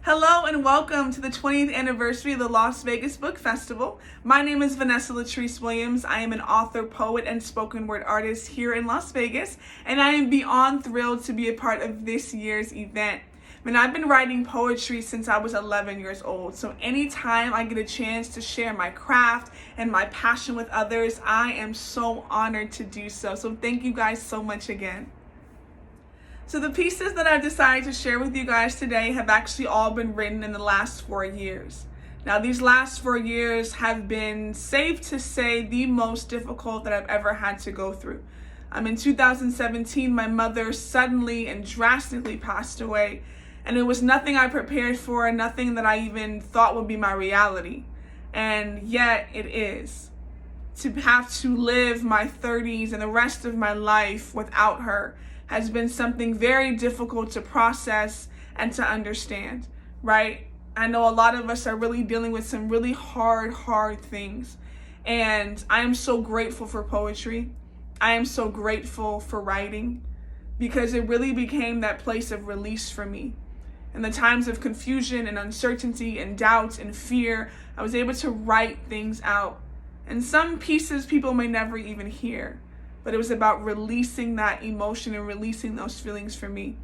Hello and welcome to the 20th anniversary of the Las Vegas Book Festival. My name is Vanessa Latrice Williams. I am an author, poet, and spoken word artist here in Las Vegas, and I am beyond thrilled to be a part of this year's event. I've been writing poetry since I was 11 years old, so anytime I get a chance to share my craft and my passion with others, I am so honored to do so. So thank you guys so much again. So the pieces that I've decided to share with you guys today have actually all been written in the last 4 years. Now, these last 4 years have been, safe to say, the most difficult that I've ever had to go through. In 2017, my mother suddenly and drastically passed away, and it was nothing I prepared for, nothing that I even thought would be my reality. And yet it is. To have to live my 30s and the rest of my life without her has been something very difficult to process and to understand, right? I know a lot of us are really dealing with some really hard things. And I am so grateful for poetry. I am so grateful for writing because it really became that place of release for me. In the times of confusion and uncertainty and doubt and fear, I was able to write things out. And some pieces people may never even hear. But it was about releasing that emotion and releasing those feelings for me.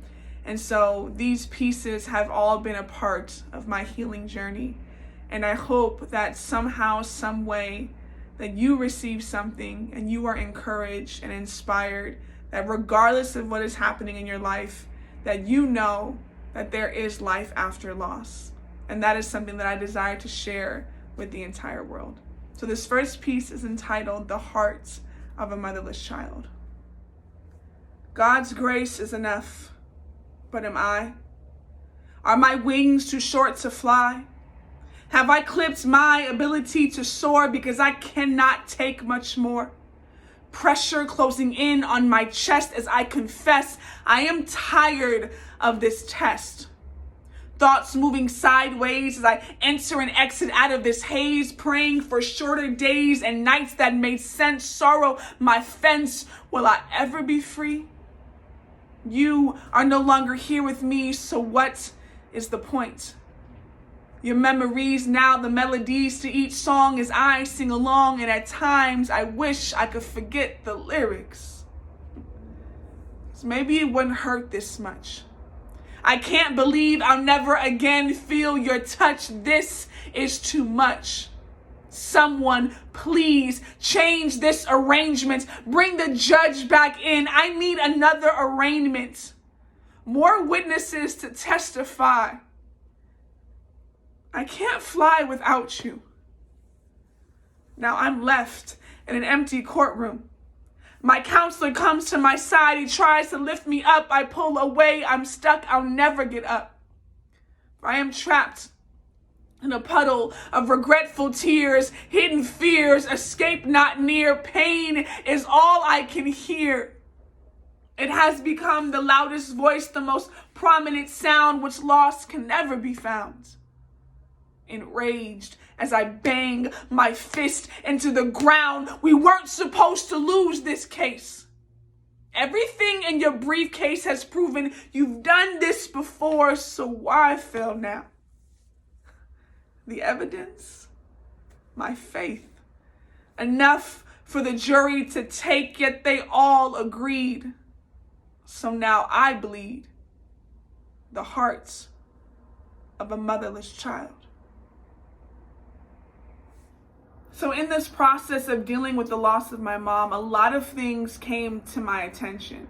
And so these pieces have all been a part of my healing journey. And I hope that somehow, some way, that you receive something and you are encouraged and inspired, that regardless of what is happening in your life, that you know that there is life after loss. And that is something that I desire to share with the entire world. So this first piece is entitled The Heart of a Motherless Child. God's grace is enough, but am I? Are my wings too short to fly? Have I clipped my ability to soar because I cannot take much more? Pressure closing in on my chest as I confess I am tired of this test. Thoughts moving sideways as I enter and exit out of this haze, praying for shorter days and nights that made sense. Sorrow, my fence, will I ever be free? You are no longer here with me, so what is the point? Your memories, now the melodies to each song as I sing along, and at times I wish I could forget the lyrics. So maybe it wouldn't hurt this much. I can't believe I'll never again feel your touch. This is too much. Someone, please change this arrangement. Bring the judge back in. I need another arraignment. More witnesses to testify. I can't fly without you. Now I'm left in an empty courtroom. My counselor comes to my side. He tries to lift me up. I pull away. I'm stuck. I'll never get up. I am trapped in a puddle of regretful tears, hidden fears, escape not near. Pain is all I can hear. It has become the loudest voice, the most prominent sound, which loss can never be found. Enraged as I bang my fist into the ground. We weren't supposed to lose this case. Everything in your briefcase has proven you've done this before, so why fail now? The evidence, my faith, enough for the jury to take, yet they all agreed. So now I bleed the heart of a motherless child. So in this process of dealing with the loss of my mom, a lot of things came to my attention.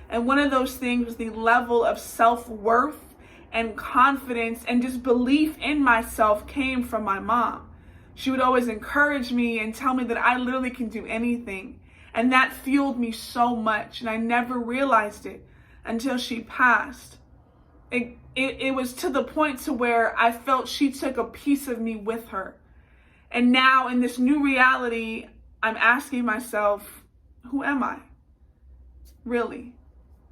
And one of those things was the level of self-worth and confidence and just belief in myself came from my mom. She would always encourage me and tell me that I literally can do anything. And that fueled me so much. And I never realized it until she passed. It was to the point to where I felt she took a piece of me with her. And now in this new reality, I'm asking myself, who am I? Really?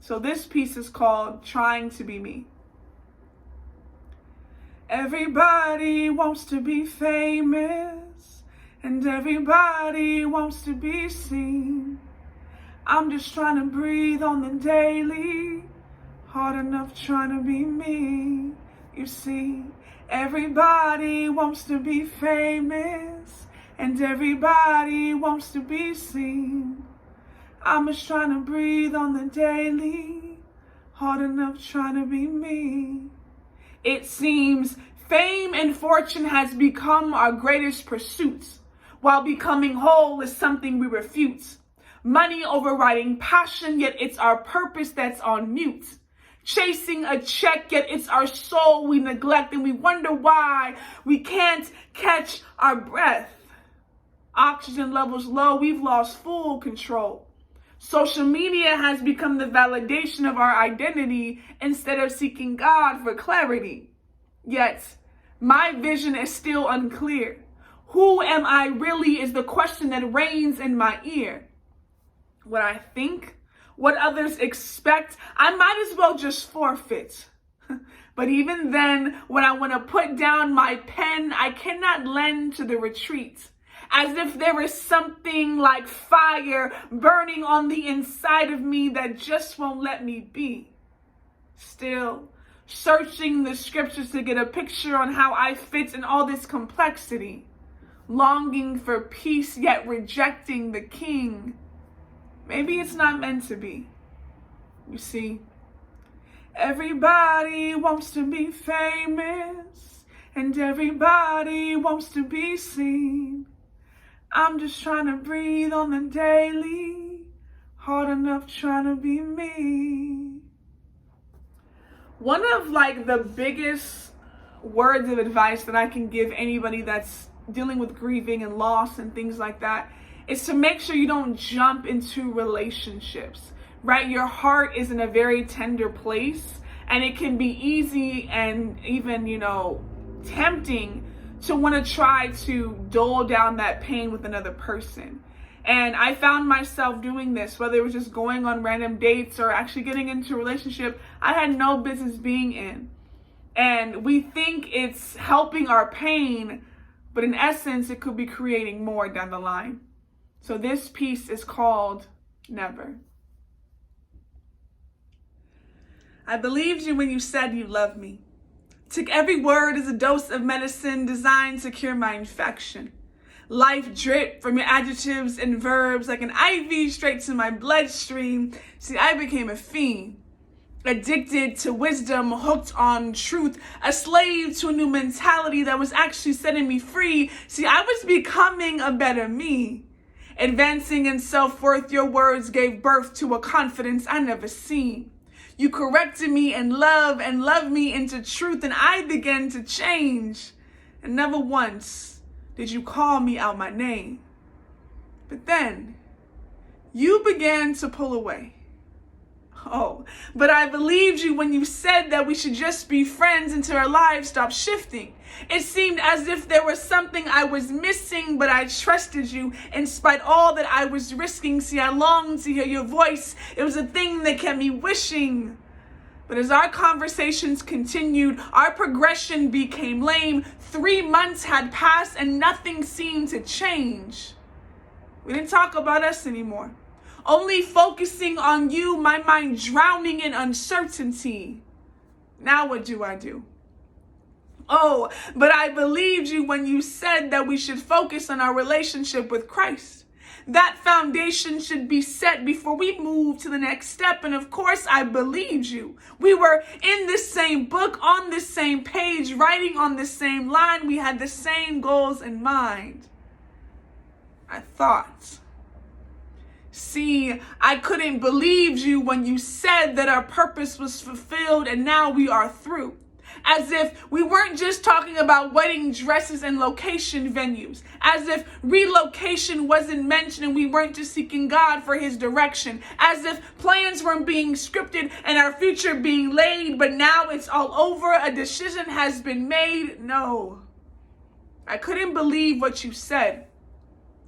So this piece is called Trying to Be Me. Everybody wants to be famous, and everybody wants to be seen. I'm just trying to breathe on the daily, hard enough trying to be me. You see, everybody wants to be famous, and everybody wants to be seen. I'm just trying to breathe on the daily, hard enough trying to be me. It seems fame and fortune has become our greatest pursuits, while becoming whole is something we refute. Money overriding passion, yet it's our purpose that's on mute. Chasing a check, yet it's our soul we neglect, and we wonder why we can't catch our breath. Oxygen levels low, we've lost full control. Social media has become the validation of our identity instead of seeking God for clarity. Yet, my vision is still unclear. Who am I really is the question that reigns in my ear. What I think, what others expect, I might as well just forfeit. But even then, when I want to put down my pen, I cannot lend to the retreat. As if there is something like fire burning on the inside of me that just won't let me be. Still, searching the scriptures to get a picture on how I fit in all this complexity. Longing for peace, yet rejecting the king. Maybe it's not meant to be. You see, everybody wants to be famous, and everybody wants to be seen. I'm just trying to breathe on the daily, hard enough trying to be me. One of the biggest words of advice that I can give anybody that's dealing with grieving and loss and things like that is to make sure you don't jump into relationships, right? Your heart is in a very tender place, and it can be easy and even, tempting to want to try to dole down that pain with another person. And I found myself doing this, whether it was just going on random dates or actually getting into a relationship I had no business being in. And we think it's helping our pain, but in essence, it could be creating more down the line. So this piece is called Never. I believed you when you said you loved me. Took every word as a dose of medicine designed to cure my infection. Life dripped from your adjectives and verbs like an IV straight to my bloodstream. See, I became a fiend. Addicted to wisdom, hooked on truth, a slave to a new mentality that was actually setting me free. See, I was becoming a better me. Advancing in self-worth, your words gave birth to a confidence I never seen. You corrected me in love and loved me into truth, and I began to change. And never once did you call me out my name. But then you began to pull away. Oh, but I believed you when you said that we should just be friends until our lives stopped shifting. It seemed as if there was something I was missing, but I trusted you in spite all that I was risking. See, I longed to hear your voice. It was a thing that kept me wishing. But as our conversations continued, our progression became lame. 3 months had passed and nothing seemed to change. We didn't talk about us anymore. Only focusing on you, my mind drowning in uncertainty. Now what do I do? Oh, but I believed you when you said that we should focus on our relationship with Christ. That foundation should be set before we move to the next step. And of course, I believed you. We were in the same book, on the same page, writing on the same line. We had the same goals in mind. I thought. See, I couldn't believe you when you said that our purpose was fulfilled and now we are through. As if we weren't just talking about wedding dresses and location venues. As if relocation wasn't mentioned and we weren't just seeking God for his direction. As if plans weren't being scripted and our future being laid, but now it's all over. A decision has been made. No, I couldn't believe what you said.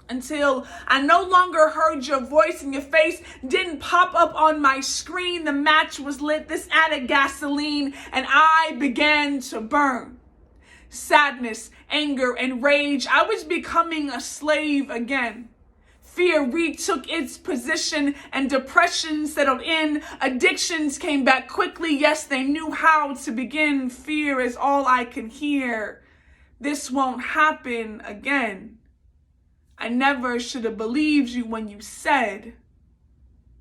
Until I no longer heard your voice and your face didn't pop up on my screen. The match was lit, this added gasoline, and I began to burn. Sadness, anger, and rage. I was becoming a slave again. Fear retook its position and depression settled in. Addictions came back quickly. Yes, they knew how to begin. Fear is all I can hear. This won't happen again. I never should have believed you when you said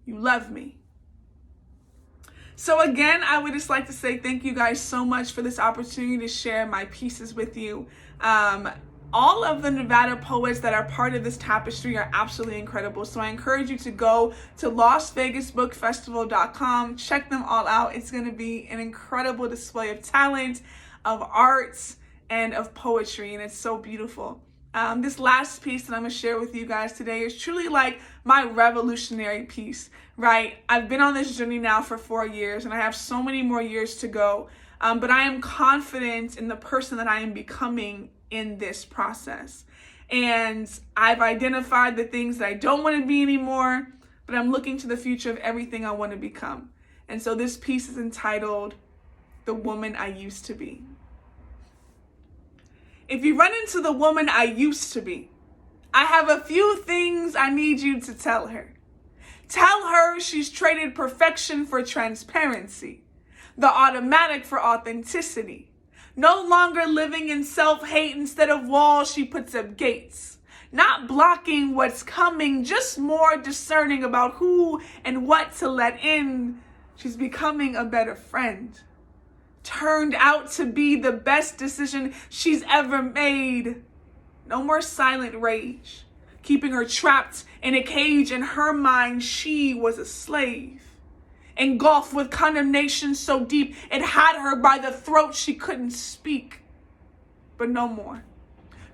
you love me. So again, I would just like to say thank you guys so much for this opportunity to share my pieces with you. All of the Nevada poets that are part of this tapestry are absolutely incredible. So I encourage you to go to LasVegasBookFestival.com. Check them all out. It's going to be an incredible display of talent, of arts, and of poetry. And it's so beautiful. This last piece that I'm going to share with you guys today is truly like my revolutionary piece, right? I've been on this journey now for 4 years and I have so many more years to go. But I am confident in the person that I am becoming in this process. And I've identified the things that I don't want to be anymore, but I'm looking to the future of everything I want to become. And so this piece is entitled, The Woman I Used to Be. If you run into the woman I used to be, I have a few things I need you to tell her. Tell her she's traded perfection for transparency, the automatic for authenticity. No longer living in self-hate, instead of walls, she puts up gates. Not blocking what's coming, just more discerning about who and what to let in. She's becoming a better friend. Turned out to be the best decision she's ever made. No more silent rage, keeping her trapped in a cage. In her mind, she was a slave, engulfed with condemnation so deep it had her by the throat. She couldn't speak, but no more.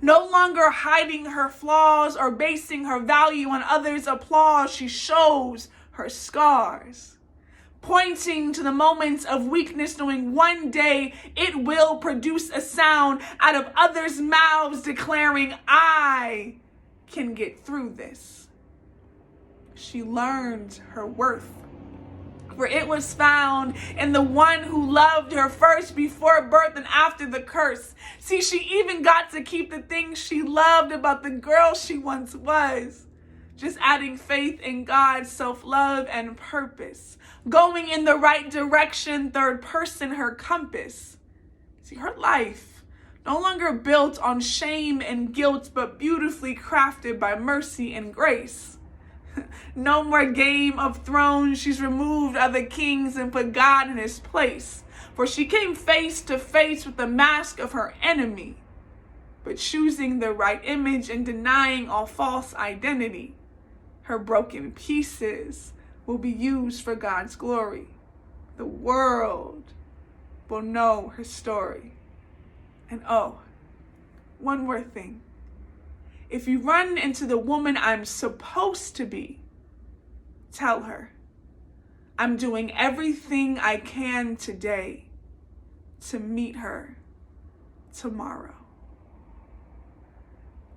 No longer hiding her flaws or basing her value on others' applause. She shows her scars, pointing to the moments of weakness, knowing one day it will produce a sound out of others' mouths declaring, I can get through this. She learned her worth, for it was found in the one who loved her first, before birth and after the curse. See, she even got to keep the things she loved about the girl she once was. Just adding faith in God, self-love, and purpose. Going in the right direction, third person, her compass. See, her life no longer built on shame and guilt, but beautifully crafted by mercy and grace. No more Game of Thrones. She's removed other kings and put God in his place. For she came face to face with the mask of her enemy, but choosing the right image and denying all false identity. Her broken pieces will be used for God's glory. The world will know her story. And oh, one more thing. If you run into the woman I'm supposed to be, tell her, I'm doing everything I can today to meet her tomorrow.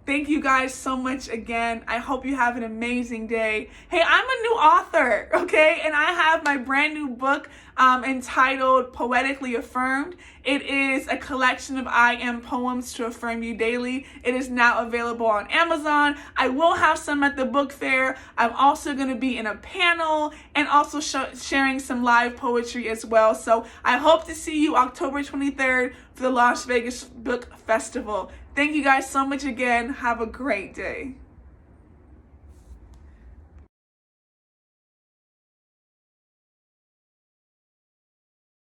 Thank you guys so much again. I hope you have an amazing day. Hey, I'm a new author, okay? And I have my brand new book entitled Poetically Affirmed. It is a collection of I am poems to affirm you daily. It is now available on Amazon. I will have some at the book fair. I'm also going to be in a panel and also sharing some live poetry as well. So I hope to see you October 23rd for the Las Vegas Book Festival. Thank you guys so much again. Have a great day.